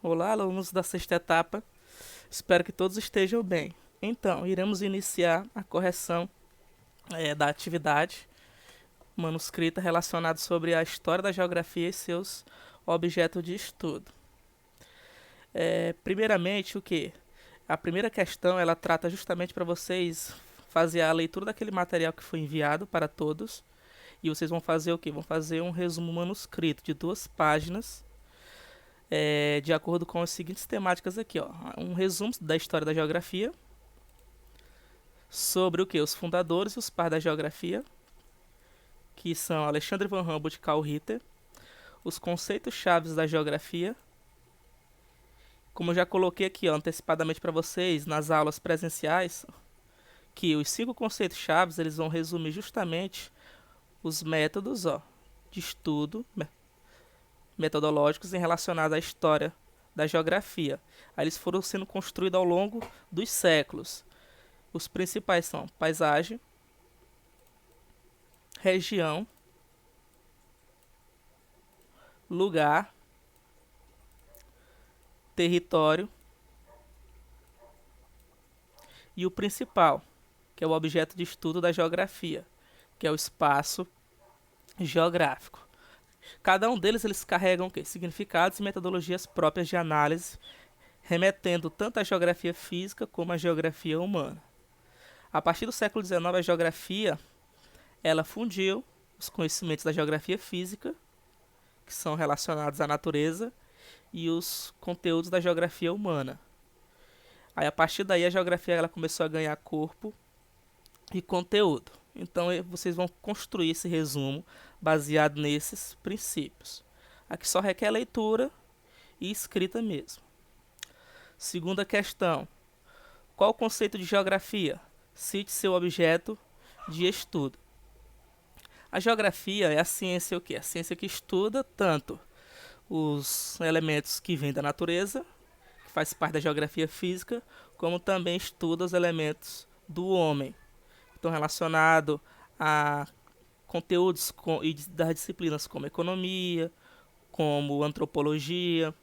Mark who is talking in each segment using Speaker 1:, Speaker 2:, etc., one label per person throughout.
Speaker 1: Olá, alunos da sexta etapa. Espero que todos estejam bem. Então, iremos iniciar a correção da atividade manuscrita relacionada sobre a história da geografia e seus objetos de estudo. Primeiramente, o que? A primeira questão ela trata justamente para vocês fazer a leitura daquele material que foi enviado para todos. E vocês vão fazer o que? Vão fazer um resumo manuscrito de 2 páginas de acordo com as seguintes temáticas aqui, ó. Um resumo da história da geografia, sobre o que? Os fundadores e os pais da geografia, que são Alexandre von Humboldt e Carl Ritter, os conceitos chaves da geografia, como eu já coloquei aqui ó, antecipadamente para vocês nas aulas presenciais, que os 5 conceitos chaves eles vão resumir justamente os métodos de estudo metodológicos em relacionados à história da geografia. Aí eles foram sendo construídos ao longo dos séculos. Os principais são paisagem, região, lugar, território e o principal, que é o objeto de estudo da geografia, que é o espaço geográfico. Cada um deles eles carregam o quê? Significados e metodologias próprias de análise, remetendo tanto à geografia física como à geografia humana. A partir do século XIX, a geografia ela fundiu os conhecimentos da geografia física, que são relacionados à natureza, e os conteúdos da geografia humana. Aí, a partir daí, a geografia ela começou a ganhar corpo e conteúdo. Então, vocês vão construir esse resumo baseado nesses princípios. Aqui só requer leitura e escrita mesmo. Segunda questão. Qual o conceito de geografia? Cite seu objeto de estudo. A geografia é a ciência o quê? A ciência que estuda tanto os elementos que vêm da natureza, que faz parte da geografia física, como também estuda os elementos do homem. Estão relacionados a conteúdos e das disciplinas como economia, como antropologia,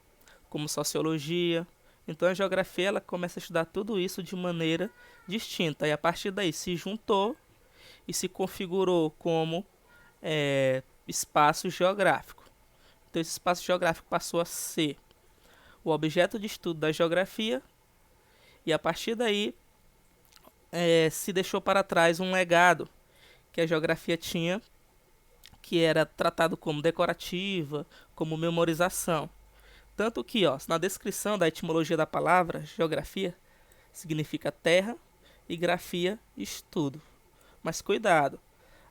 Speaker 1: como sociologia. Então a geografia ela começa a estudar tudo isso de maneira distinta. E a partir daí se juntou e se configurou como espaço geográfico. Então esse espaço geográfico passou a ser o objeto de estudo da geografia e a partir daí se deixou para trás um legado que a geografia tinha, que era tratado como decorativa, como memorização. Tanto que na descrição da etimologia da palavra geografia significa terra e grafia estudo. Mas cuidado,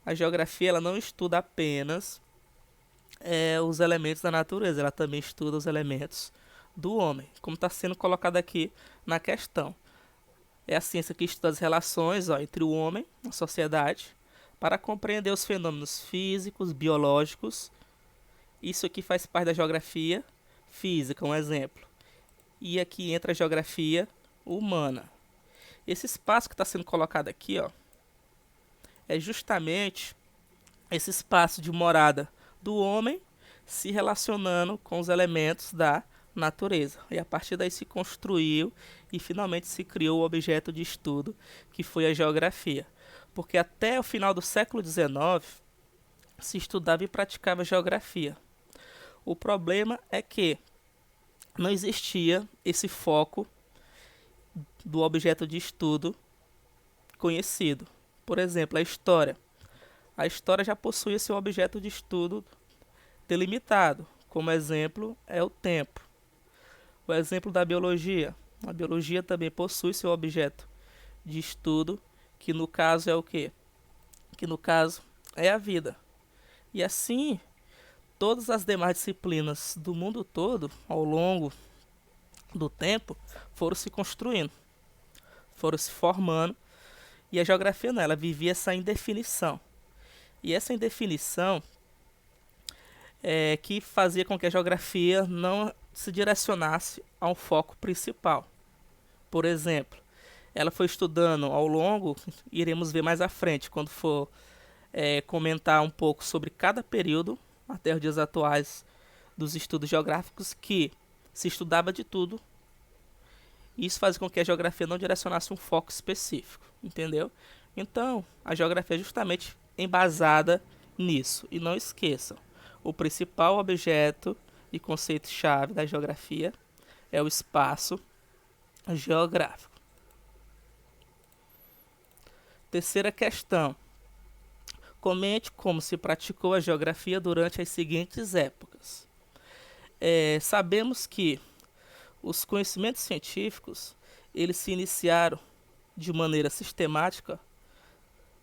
Speaker 1: a geografia ela não estuda apenas os elementos da natureza, ela também estuda os elementos do homem, como está sendo colocado aqui na questão. É a ciência que estuda as relações entre o homem e a sociedade para compreender os fenômenos físicos, biológicos. Isso aqui faz parte da geografia física, um exemplo. E aqui entra a geografia humana. Esse espaço que está sendo colocado aqui é justamente esse espaço de morada do homem se relacionando com os elementos da natureza. E a partir daí se construiu e finalmente se criou o objeto de estudo que foi a geografia. Porque até o final do século XIX se estudava e praticava geografia. O problema é que não existia esse foco do objeto de estudo conhecido. Por exemplo, a história. A história já possui seu objeto de estudo delimitado. Como exemplo, é o tempo. O exemplo da biologia. A biologia também possui seu objeto de estudo, que no caso é o quê? Que no caso é a vida. E assim, todas as demais disciplinas do mundo todo, ao longo do tempo, foram se construindo, foram se formando, e a geografia não, ela vivia essa indefinição. E essa indefinição que fazia com que a geografia não se direcionasse a um foco principal. Por exemplo, ela foi estudando ao longo, iremos ver mais à frente, quando for comentar um pouco sobre cada período, até os dias atuais, dos estudos geográficos, que se estudava de tudo. E isso fazia com que a geografia não direcionasse um foco específico, entendeu? Então, a geografia é justamente embasada nisso. E não esqueçam, o principal objeto e conceito-chave da geografia é o espaço geográfico. Terceira questão. Comente como se praticou a geografia durante as seguintes épocas. Sabemos que os conhecimentos científicos eles se iniciaram de maneira sistemática,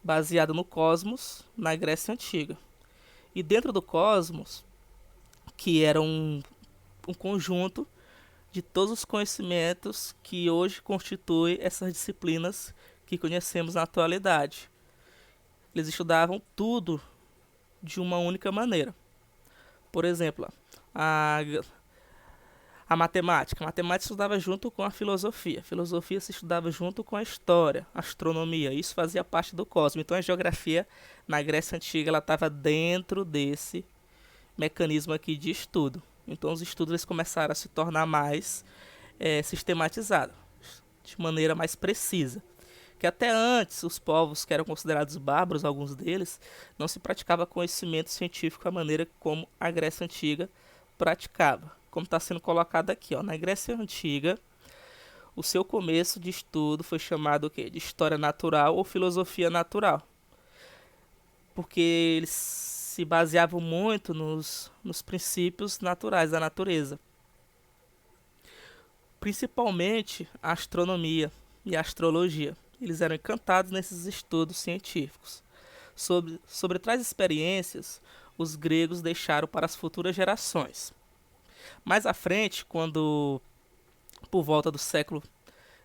Speaker 1: baseada no cosmos, na Grécia Antiga. E dentro do cosmos, que era um conjunto de todos os conhecimentos que hoje constituem essas disciplinas que conhecemos na atualidade. Eles estudavam tudo de uma única maneira. Por exemplo, a matemática. A matemática se estudava junto com a filosofia. A filosofia se estudava junto com a história, a astronomia. Isso fazia parte do cosmos. Então a geografia na Grécia Antiga ela estava dentro desse mecanismo aqui de estudo. Então os estudos eles começaram a se tornar mais sistematizados, de maneira mais precisa. Que até antes os povos que eram considerados bárbaros, alguns deles, não se praticava conhecimento científico da maneira como a Grécia Antiga praticava. Como está sendo colocado aqui, ó, na Grécia Antiga, o seu começo de estudo foi chamado o quê? De história natural ou filosofia natural. Porque eles se baseavam muito nos princípios naturais da natureza. Principalmente a astronomia e a astrologia. Eles eram encantados nesses estudos científicos. Sobre tais experiências, os gregos deixaram para as futuras gerações. Mais à frente, por volta do século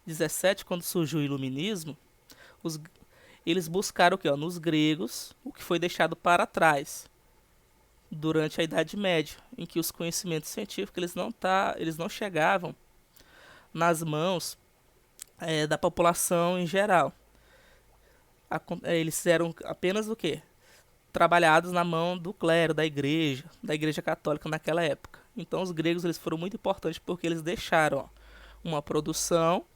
Speaker 1: XVII, quando surgiu o iluminismo, eles buscaram o que? Nos gregos, o que foi deixado para trás durante a Idade Média, em que os conhecimentos científicos eles não chegavam nas mãos da população em geral. Eles eram apenas o quê? Trabalhados na mão do clero, da igreja católica naquela época. Então os gregos eles foram muito importantes porque eles deixaram uma produção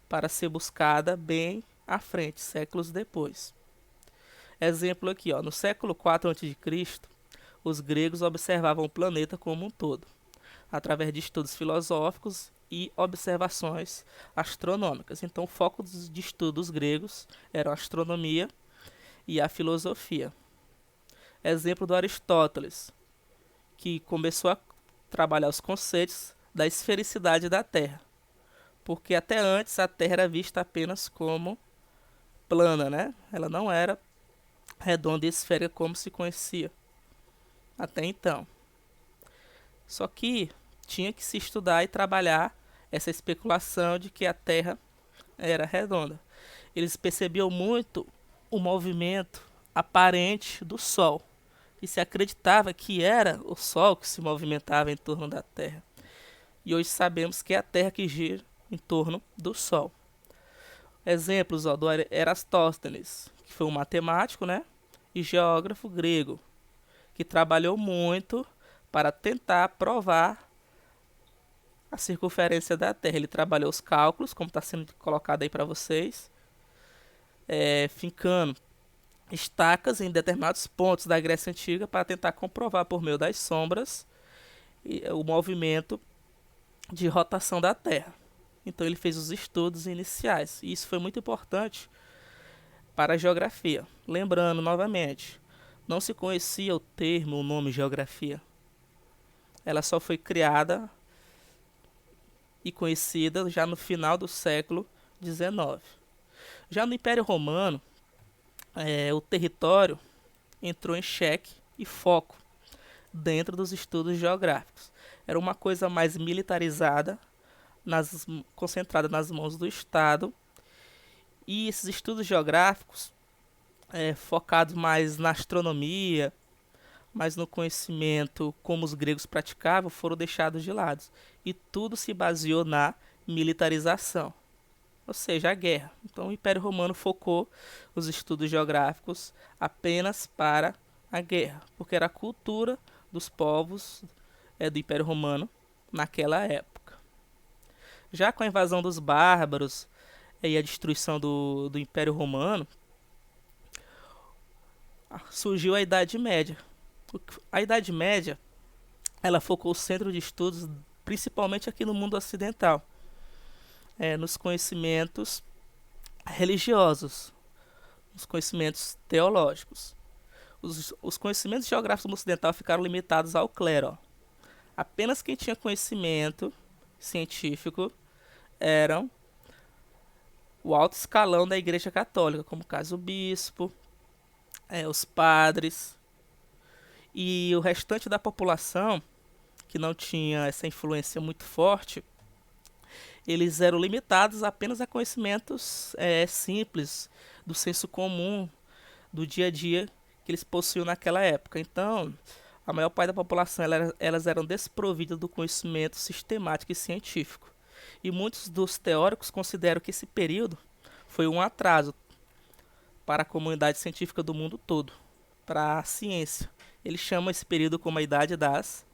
Speaker 1: para ser buscada bem à frente, séculos depois. Exemplo aqui, no século IV a.C., os gregos observavam o planeta como um todo, através de estudos filosóficos e observações astronômicas. Então o foco de estudo dos gregos era a astronomia e a filosofia. Exemplo do Aristóteles, que começou a trabalhar os conceitos da esfericidade da Terra, porque até antes a Terra era vista apenas como plana, né? Ela não era redonda e esférica como se conhecia até então. Só que tinha que se estudar e trabalhar essa especulação de que a Terra era redonda. Eles percebiam muito o movimento aparente do Sol e se acreditava que era o Sol que se movimentava em torno da Terra. E hoje sabemos que é a Terra que gira em torno do Sol. Exemplos do Eratóstenes, que foi um matemático, né, e geógrafo grego, que trabalhou muito para tentar provar a circunferência da Terra. Ele trabalhou os cálculos, como está sendo colocado aí para vocês, fincando estacas em determinados pontos da Grécia Antiga para tentar comprovar por meio das sombras o movimento de rotação da Terra. Então ele fez os estudos iniciais e isso foi muito importante para a geografia. Lembrando novamente, não se conhecia o nome geografia. Ela só foi criada e conhecida já no final do século XIX. Já no Império Romano, o território entrou em xeque e foco dentro dos estudos geográficos. Era uma coisa mais militarizada, concentrada nas mãos do Estado, e esses estudos geográficos, focados mais na astronomia, mais no conhecimento como os gregos praticavam, foram deixados de lado. E tudo se baseou na militarização, ou seja, a guerra. Então o Império Romano focou os estudos geográficos apenas para a guerra, porque era a cultura dos povos do Império Romano naquela época. Já com a invasão dos bárbaros e a destruição do Império Romano, surgiu a Idade Média. A Idade Média, ela focou o centro de estudos principalmente aqui no mundo ocidental, nos conhecimentos religiosos, nos conhecimentos teológicos. Os conhecimentos geográficos no ocidental ficaram limitados ao clero. Ó. Apenas quem tinha conhecimento científico eram o alto escalão da Igreja Católica, como o caso o bispo, os padres, e o restante da população, que não tinha essa influência muito forte, eles eram limitados apenas a conhecimentos simples, do senso comum, do dia a dia que eles possuíam naquela época. Então, a maior parte da população elas eram desprovidas do conhecimento sistemático e científico. E muitos dos teóricos consideram que esse período foi um atraso para a comunidade científica do mundo todo, para a ciência. Eles chamam esse período como a Idade das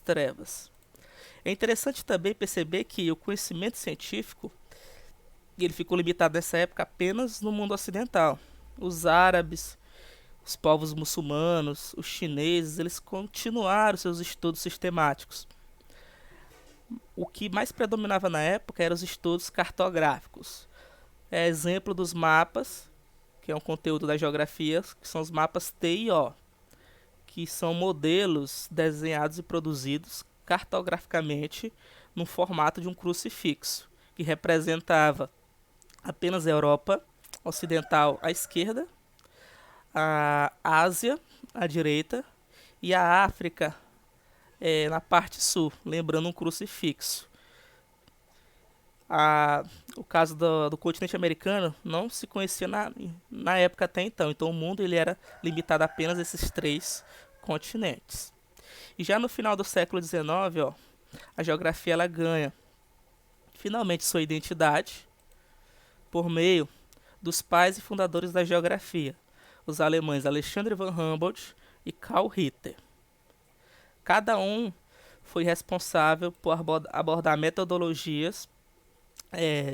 Speaker 1: Trevas. É interessante também perceber que o conhecimento científico ele ficou limitado nessa época apenas no mundo ocidental. Os árabes, os povos muçulmanos, os chineses, eles continuaram seus estudos sistemáticos. O que mais predominava na época eram os estudos cartográficos. Exemplo dos mapas, que é um conteúdo da geografia, que são os mapas T e O, que são modelos desenhados e produzidos cartograficamente no formato de um crucifixo, que representava apenas a Europa Ocidental à esquerda, a Ásia à direita e a África na parte sul, lembrando um crucifixo. O caso do continente americano não se conhecia na época até então o mundo ele era limitado apenas a esses 3 continentes. E já no final do século XIX, a geografia ela ganha finalmente sua identidade por meio dos pais e fundadores da geografia, os alemães Alexander von Humboldt e Carl Ritter. Cada um foi responsável por abordar metodologias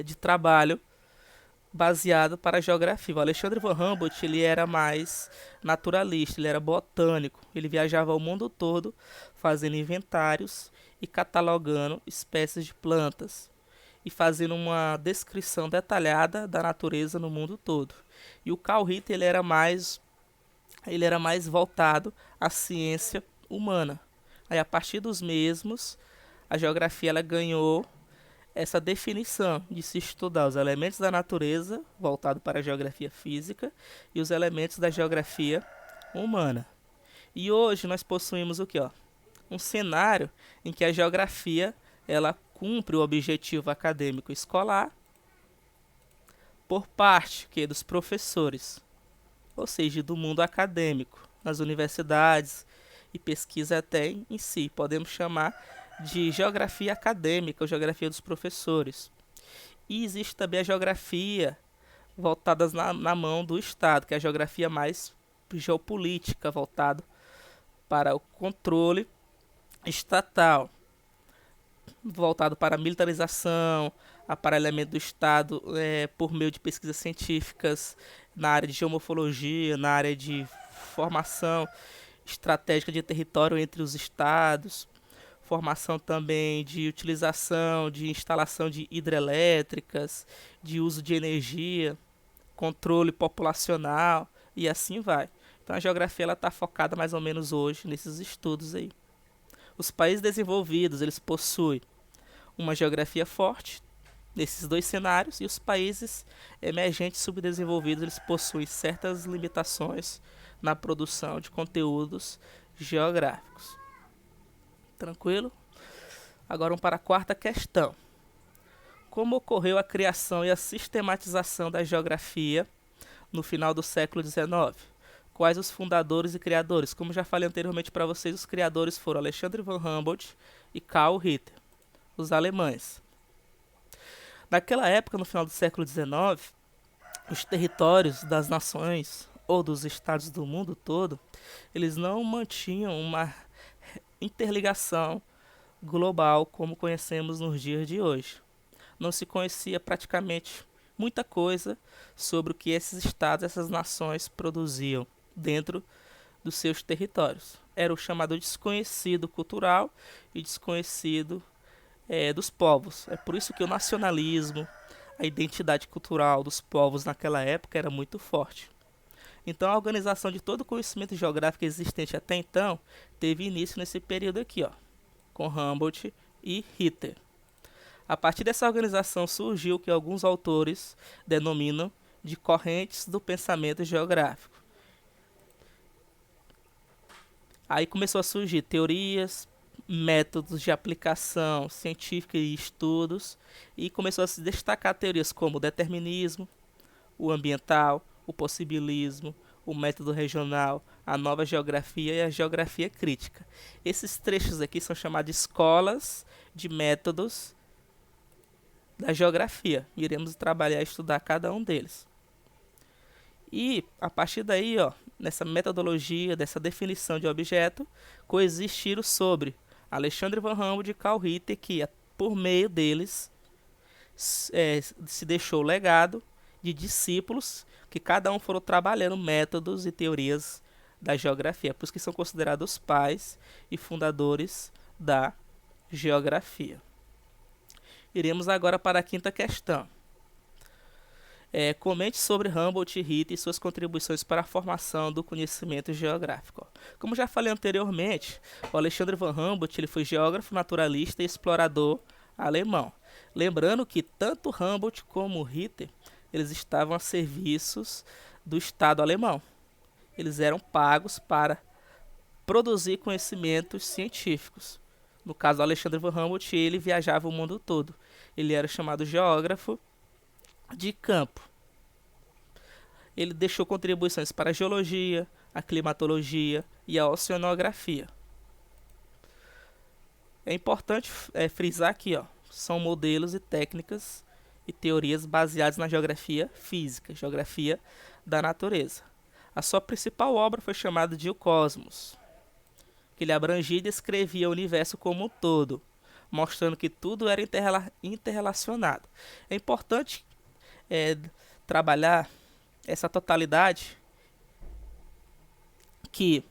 Speaker 1: de trabalho baseado para a geografia. O Alexander von Humboldt ele era mais naturalista, ele era botânico, ele viajava o mundo todo fazendo inventários e catalogando espécies de plantas e fazendo uma descrição detalhada da natureza no mundo todo. E o Carl Ritter ele era mais voltado à ciência humana. Aí a partir dos mesmos, a geografia ela ganhou essa definição de se estudar os elementos da natureza, voltado para a geografia física, e os elementos da geografia humana. E hoje nós possuímos o que? Um cenário em que a geografia ela cumpre o objetivo acadêmico escolar por parte dos professores, ou seja, do mundo acadêmico, nas universidades e pesquisa até em si. Podemos chamar de geografia acadêmica ou geografia dos professores. E existe também a geografia voltada na mão do Estado, que é a geografia mais geopolítica, voltada para o controle estatal, voltado para a militarização, aparelhamento do Estado por meio de pesquisas científicas na área de geomorfologia, na área de formação estratégica de território entre os estados, formação também de utilização, de instalação de hidrelétricas, de uso de energia, controle populacional e assim vai. Então a geografia está focada mais ou menos hoje nesses estudos aí. Os países desenvolvidos eles possuem uma geografia forte nesses 2 cenários e os países emergentes subdesenvolvidos eles possuem certas limitações na produção de conteúdos geográficos. Tranquilo? Agora vamos para a 4ª questão. Como ocorreu a criação e a sistematização da geografia no final do século XIX? Quais os fundadores e criadores? Como já falei anteriormente para vocês, os criadores foram Alexander von Humboldt e Carl Ritter, os alemães. Naquela época, no final do século XIX, os territórios das nações ou dos estados do mundo todo, eles não mantinham uma interligação global como conhecemos nos dias de hoje. não se conhecia praticamente muita coisa sobre o que esses estados, essas nações produziam dentro dos seus territórios. Era o chamado desconhecido cultural e desconhecido dos povos. É por isso que o nacionalismo, a identidade cultural dos povos naquela época era muito forte. Então, a organização de todo o conhecimento geográfico existente até então teve início nesse período aqui, ó, com Humboldt e Ritter. A partir dessa organização surgiu o que alguns autores denominam de correntes do pensamento geográfico. Aí começou a surgir teorias, métodos de aplicação científica e estudos, e começou a se destacar teorias como o determinismo, o ambiental, o possibilismo, o método regional, a nova geografia e a geografia crítica. Esses trechos aqui são chamados de escolas de métodos da geografia. Iremos trabalhar e estudar cada um deles. E a partir daí, ó, nessa metodologia, dessa definição de objeto, coexistiram sobre Alexandre von Humboldt e Carl Ritter, que por meio deles se deixou o legado de discípulos que cada um foram trabalhando métodos e teorias da geografia, por isso que são considerados os pais e fundadores da geografia. Iremos agora para a quinta questão. Comente sobre Humboldt e Ritter e suas contribuições para a formação do conhecimento geográfico. Como já falei anteriormente, o Alexandre von Humboldt ele foi geógrafo, naturalista e explorador alemão. Lembrando que tanto Humboldt como Ritter eles estavam a serviços do Estado alemão. Eles eram pagos para produzir conhecimentos científicos. No caso do Alexandre von Humboldt, ele viajava o mundo todo. Ele era chamado geógrafo de campo. Ele deixou contribuições para a geologia, a climatologia e a oceanografia. É importante frisar aqui, ó, são modelos e técnicas e teorias baseadas na geografia física, geografia da natureza. A sua principal obra foi chamada de O Cosmos, que ele abrangia e descrevia o universo como um todo, mostrando que tudo era interrelacionado. É importante trabalhar essa totalidade, que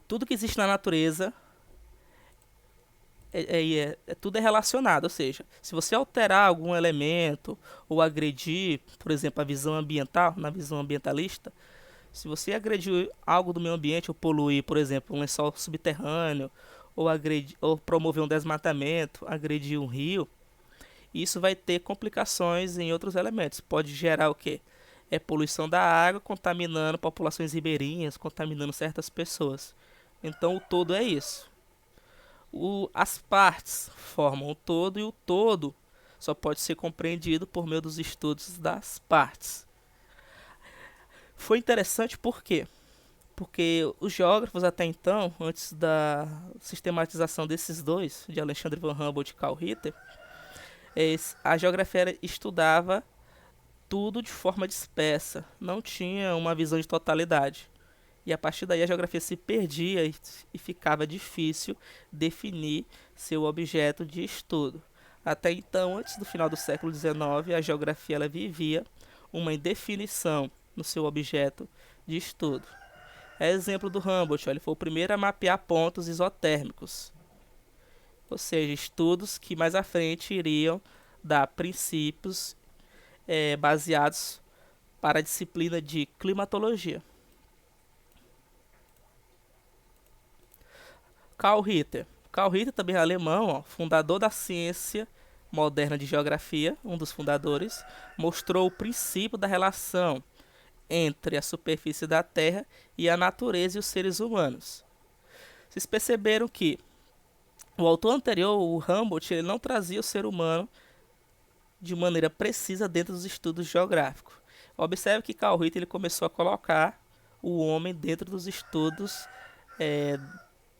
Speaker 1: tudo que existe na natureza tudo é relacionado, ou seja, se você alterar algum elemento ou agredir, por exemplo, a visão ambiental, na visão ambientalista, se você agredir algo do meio ambiente ou poluir, por exemplo, um lençol subterrâneo, ou promover um desmatamento, agredir um rio, isso vai ter complicações em outros elementos. Pode gerar o quê? Poluição da água, contaminando populações ribeirinhas, contaminando certas pessoas. Então o todo é isso. As partes formam o todo e o todo só pode ser compreendido por meio dos estudos das partes. Foi interessante por quê? Porque os geógrafos até então, antes da sistematização desses dois, de Alexandre von Humboldt e Carl Ritter, a geografia estudava tudo de forma dispersa, não tinha uma visão de totalidade. E a partir daí a geografia se perdia e ficava difícil definir seu objeto de estudo. Até então, antes do final do século XIX, a geografia ela vivia uma indefinição no seu objeto de estudo. Exemplo do Humboldt, ele foi o primeiro a mapear pontos isotérmicos, ou seja, estudos que mais à frente iriam dar princípios baseados para a disciplina de climatologia. Carl Ritter também é alemão, ó, fundador da ciência moderna de geografia, um dos fundadores, mostrou o princípio da relação entre a superfície da Terra e a natureza e os seres humanos. Vocês perceberam que o autor anterior, o Humboldt, ele não trazia o ser humano de maneira precisa dentro dos estudos geográficos. Observe que Carl Ritter ele começou a colocar o homem dentro dos estudos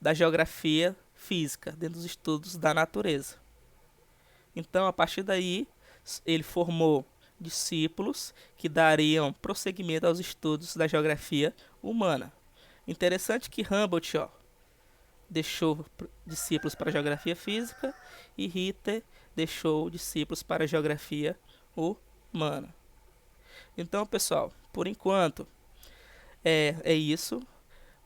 Speaker 1: da geografia física, dentro dos estudos da natureza. Então, a partir daí, ele formou discípulos que dariam prosseguimento aos estudos da geografia humana. Interessante que Humboldt deixou discípulos para a geografia física e Ritter deixou discípulos para a geografia humana. Então, pessoal, por enquanto é isso.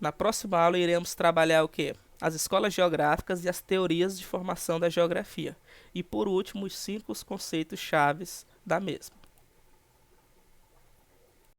Speaker 1: Na próxima aula iremos trabalhar o quê? As escolas geográficas e as teorias de formação da geografia. E por último, os 5 conceitos chaves da mesma.